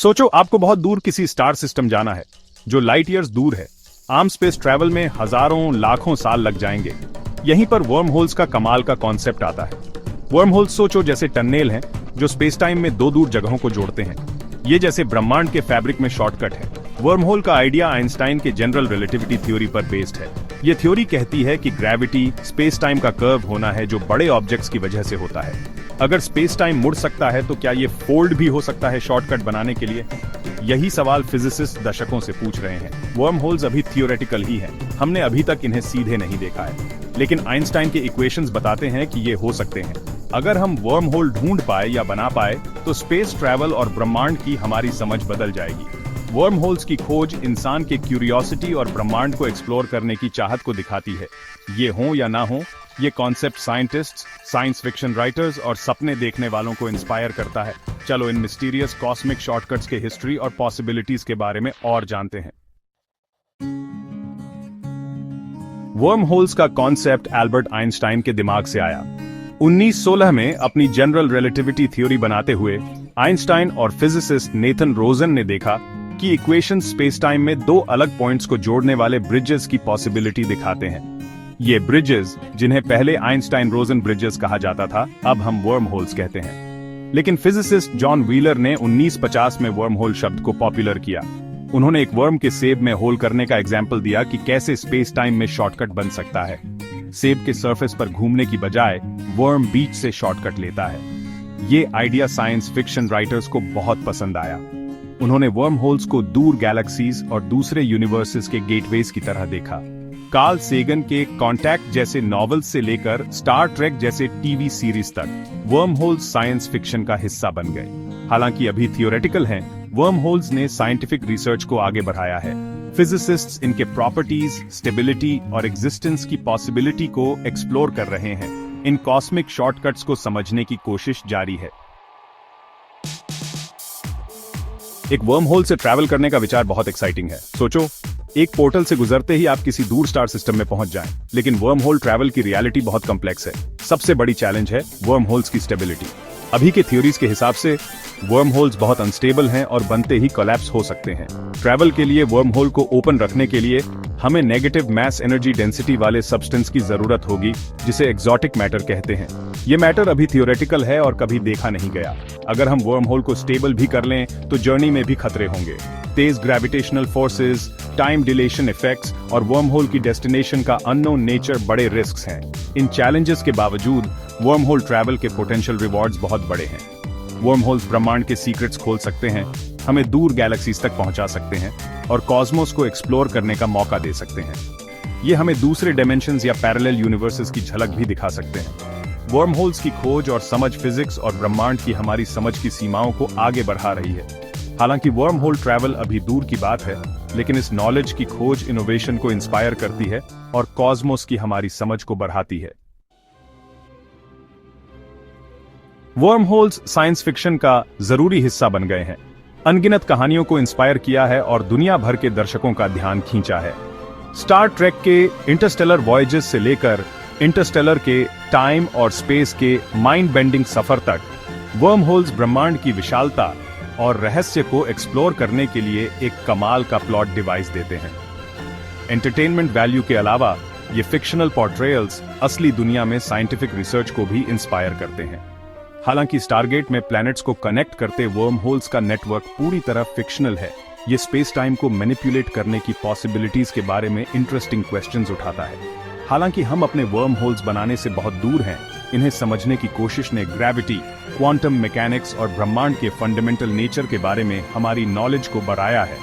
सोचो आपको बहुत दूर किसी स्टार सिस्टम जाना है जो लाइट ईयर्स दूर है। आम स्पेस ट्रैवल में हजारों लाखों साल लग जाएंगे। यहीं पर वर्म होल्स का कमाल का कॉन्सेप्ट आता है। वर्म होल्स सोचो जैसे टनल हैं जो स्पेस टाइम में दो दूर जगहों को जोड़ते हैं। ये जैसे ब्रह्मांड के फैब्रिक में शॉर्टकट है। वर्म होल का आइडिया आइंस्टाइन के जनरल रिलेटिविटी थ्योरी पर बेस्ड है। ये थ्योरी कहती है कि ग्रेविटी स्पेस टाइम का कर्व होना है जो बड़े ऑब्जेक्ट्स की वजह से होता है। अगर स्पेस टाइम मुड़ सकता है तो क्या ये फोल्ड भी हो सकता है शॉर्टकट बनाने के लिए? यही सवाल फिजिसिस्ट दशकों से पूछ रहे हैं। वर्म होल्स अभी थियोरेटिकल ही हैं। हमने अभी तक इन्हें सीधे नहीं देखा है, लेकिन आइंस्टाइन के इक्वेशंस बताते हैं कि ये हो सकते हैं। अगर हम वर्म होल ढूंढ पाए या बना पाए तो स्पेस ट्रैवल और ब्रह्मांड की हमारी समझ बदल जाएगी। वर्म होल्स की खोज इंसान के क्यूरियोसिटी और ब्रह्मांड को एक्सप्लोर करने की चाहत को दिखाती है। ये हो या ना हो, ये concept scientists, science fiction writers और सपने देखने वालों को इंस्पायर करता है। चलो इन मिस्टीरियस कॉस्मिक शॉर्टकट्स के हिस्ट्री और पॉसिबिलिटीज के बारे में और जानते हैं। वर्म होल्स का कॉन्सेप्ट एल्बर्ट आइंस्टाइन के दिमाग से आया। 1916 में अपनी जनरल रिलेटिविटी थ्योरी बनाते हुए आइंस्टाइन और फिजिसिस्ट नेथन रोजन ने देखा कि इक्वेशन स्पेस टाइम में दो अलग पॉइंट्स को जोड़ने वाले ब्रिजेस की पॉसिबिलिटी दिखाते हैं। ये ब्रिजेस, जिन्हें पहले आइंस्टाइन रोजन ब्रिजेस कहा जाता था, अब हम वर्म होल्स कहते हैं। लेकिन फिजिसिस्ट जॉन व्हीलर ने 1950 में वर्म होल शब्द को पॉपुलर किया। उन्होंने एक वर्म के सेब में होल करने का एग्जाम्पल दिया कि कैसे स्पेस टाइम में शॉर्टकट बन सकता है। सेब के सरफेस पर घूमने की बजाय वर्म बीच से शॉर्टकट लेता है। ये आइडिया साइंस फिक्शन राइटर्स को बहुत पसंद आया। उन्होंने वर्म होल्स को दूर गैलेक्सीज और दूसरे यूनिवर्सेस के गेटवेज की तरह देखा। कार्ल सेगन के कॉन्टैक्ट जैसे नॉवेल्स से लेकर स्टार ट्रेक जैसे टीवी सीरीज तक वर्म होल्स साइंस फिक्शन का हिस्सा बन गए। हालांकि अभी थियोरेटिकल हैं, वर्म होल्स ने साइंटिफिक रिसर्च को आगे बढ़ाया है। फिजिसिस्ट्स इनके प्रॉपर्टीज, स्टेबिलिटी और एग्जिस्टेंस की पॉसिबिलिटी को एक्सप्लोर कर रहे हैं। इन कॉस्मिक शॉर्टकट्स को समझने की कोशिश जारी है। एक वर्म होल से ट्रैवल करने का विचार बहुत एक्साइटिंग है। सोचो, एक पोर्टल से गुजरते ही आप किसी दूर स्टार सिस्टम में पहुंच जाएं। लेकिन वर्म होल ट्रैवल की रियलिटी बहुत कॉम्प्लेक्स है। सबसे बड़ी चैलेंज है वर्म होल्स की स्टेबिलिटी। अभी के थ्योरीज के हिसाब से वर्म होल्स बहुत अनस्टेबल हैं और बनते ही कोलैप्स हो सकते हैं। ट्रैवल के लिए वर्म होल को ओपन रखने के लिए हमें नेगेटिव मास एनर्जी डेंसिटी वाले सब्सटेंस की जरूरत होगी, जिसे एक्सोटिक मैटर कहते हैं। ये मैटर अभी थियोरेटिकल है और कभी देखा नहीं गया। अगर हम वर्म होल को स्टेबल भी कर लें तो जर्नी में भी खतरे होंगे। तेज gravitational forces, time dilation effects और वर्म होल की डेस्टिनेशन का अननोन नेचर बड़े रिस्क्स हैं। इन चैलेंजेस के बावजूद वर्म होल ट्रैवल के पोटेंशियल रिवॉर्ड्स बहुत बड़े हैं। वर्म होल्स ब्रह्मांड के सीक्रेट्स खोल सकते हैं, हमें दूर गैलेक्सीज तक पहुंचा सकते हैं और कॉस्मोस को एक्सप्लोर करने का मौका दे सकते हैं। ये हमें दूसरे डायमेंशंस या पैरेलल यूनिवर्सेस की झलक भी दिखा सकते हैं। वर्म होल्स की खोज और समझ फिजिक्स और ब्रह्मांड की हमारी समझ की सीमाओं को आगे बढ़ा रही है। हालांकि वर्म होल ट्रैवल अभी दूर की बात है, लेकिन इस नॉलेज की खोज इनोवेशन को इंस्पायर करती है और कॉस्मोस की हमारी समझ को बढ़ाती है। वर्म होल्स साइंस फिक्शन का जरूरी हिस्सा बन गए हैं। अनगिनत कहानियों को इंस्पायर किया है और दुनिया भर के दर्शकों का ध्यान खींचा है। स्टार ट्रेक के इंटरस्टेलर वॉयजेस से लेकर इंटरस्टेलर के टाइम और स्पेस के माइंड बेंडिंग सफर तक, वर्म होल्स ब्रह्मांड की विशालता और रहस्य को एक्सप्लोर करने के लिए एक कमाल का प्लॉट डिवाइस देते हैं। एंटरटेनमेंट वैल्यू के अलावा ये फिक्शनल पोर्ट्रेयल्स असली दुनिया में साइंटिफिक रिसर्च को भी इंस्पायर करते हैं। हालांकि स्टारगेट में प्लैनेट्स को कनेक्ट करते वर्म होल्स का नेटवर्क पूरी तरह फिक्शनल है। ये स्पेस टाइम को मैनिपुलेट करने की पॉसिबिलिटीज के बारे में इंटरेस्टिंग क्वेश्चंस उठाता है। हालांकि हम अपने वर्म होल्स बनाने से बहुत दूर हैं, इन्हें समझने की कोशिश ने ग्रेविटी, क्वांटम मैकेनिक्स और ब्रह्मांड के फंडामेंटल नेचर के बारे में हमारी नॉलेज को बढ़ाया है।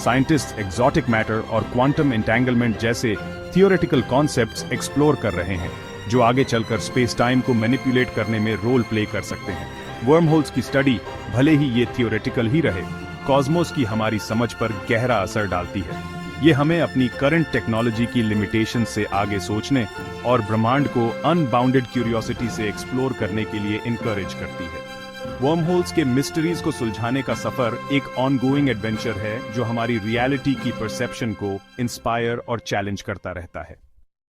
साइंटिस्ट एक्सोटिक मैटर और क्वांटम एंटेंगलमेंट जैसे थियोरेटिकल कॉन्सेप्ट्स एक्सप्लोर कर रहे हैं, जो आगे चलकर स्पेस टाइम को मैनिपुलेट करने में रोल प्ले कर सकते हैं। वर्म होल्स की स्टडी, भले ही ये थियोरेटिकल ही रहे, कॉस्मोस की हमारी समझ पर गहरा असर डालती है। ये हमें अपनी करंट टेक्नोलॉजी की लिमिटेशन से आगे सोचने और ब्रह्मांड को अनबाउंडेड क्यूरियोसिटी से एक्सप्लोर करने के लिए इनकरेज करती है। वर्म होल्स के मिस्ट्रीज को सुलझाने का सफर एक ऑनगोइंग एडवेंचर है जो हमारी रियलिटी की परसेप्शन को इंस्पायर और चैलेंज करता रहता है।